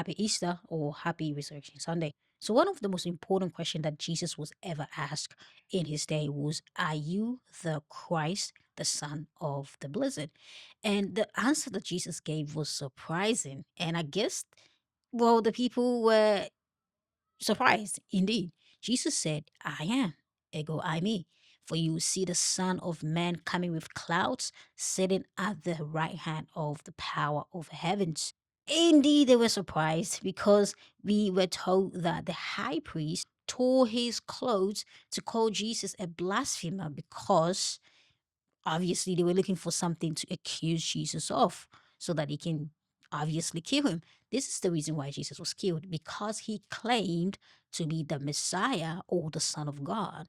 Happy Easter or Happy Resurrection Sunday. So, one of the most important questions that Jesus was ever asked in his day was, are you the Christ, the Son of the Blessed? And the answer that Jesus gave was surprising. And I guess, well, the people were surprised indeed. Jesus said, I am, ego I me. For you will see the Son of Man coming with clouds, sitting at the right hand of the power of heavens. Indeed, they were surprised because we were told that the high priest tore his clothes to call Jesus a blasphemer because obviously they were looking for something to accuse Jesus of so that he can obviously kill him. This is the reason why Jesus was killed because he claimed to be the Messiah or the Son of God,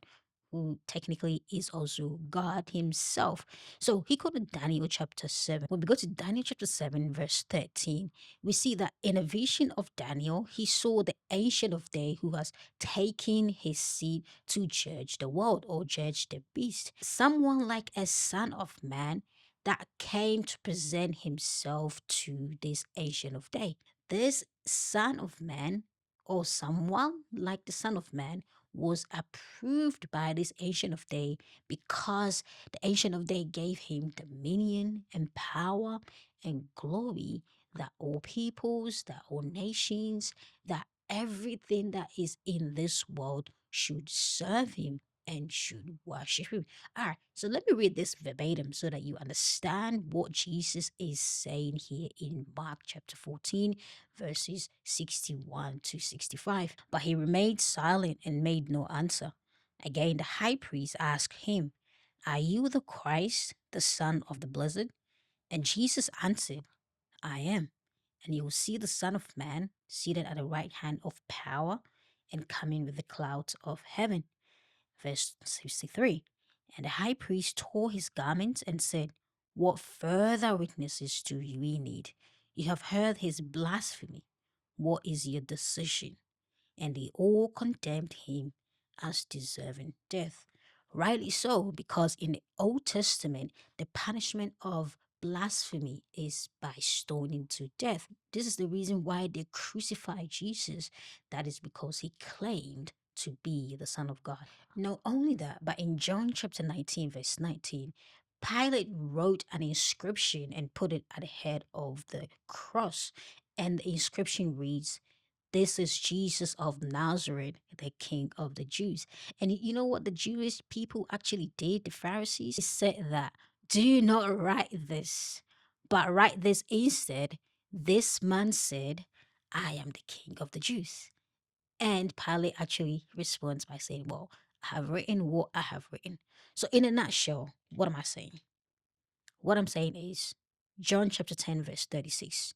who technically is also God himself. So he quoted Daniel chapter 7. When we go to Daniel chapter 7, verse 13, we see that in a vision of Daniel, he saw the Ancient of Day who has taken his seat to judge the world or judge the beast. Someone like a son of man that came to present himself to this Ancient of Day. This son of man or someone like the son of man was approved by this Ancient of Day because the Ancient of Day gave him dominion and power and glory that all peoples, that all nations, that everything that is in this world should serve him and should worship him. All right, so let me read this verbatim so that you understand what Jesus is saying here in Mark chapter 14, verses 61 to 65. But he remained silent and made no answer. Again, the high priest asked him, are you the Christ, the Son of the Blessed? And Jesus answered, I am. And you will see the Son of Man seated at the right hand of power and coming with the clouds of heaven. Verse 63. And the high priest tore his garments and said, what further witnesses do we need? You have heard his blasphemy. What is your decision? And they all condemned him as deserving death. Rightly so, because in the Old Testament, the punishment of blasphemy is by stoning to death. This is the reason why they crucified Jesus. That is because he claimed to be the Son of God. Not only that, but in John chapter 19, verse 19, Pilate wrote an inscription and put it at the head of the cross. And the inscription reads, this is Jesus of Nazareth, the King of the Jews. And you know what the Jewish people actually did, the Pharisees? They said that, do not write this, but write this instead. This man said, I am the King of the Jews. And Pilate actually responds by saying, well, I have written what I have written. So, in a nutshell, what am I saying? What I'm saying is John chapter 10, verse 36.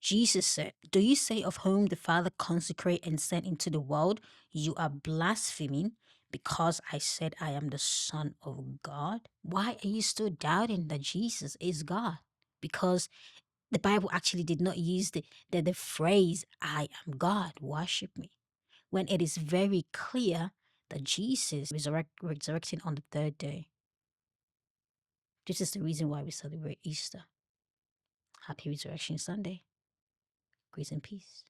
Jesus said, do you say of whom the Father consecrate and sent into the world, you are blaspheming because I said I am the Son of God? Why are you still doubting that Jesus is God? Because the Bible actually did not use the phrase, I am God, worship me, when it is very clear that Jesus resurrected on the third day. This is the reason why we celebrate Easter. Happy Resurrection Sunday. Grace and peace.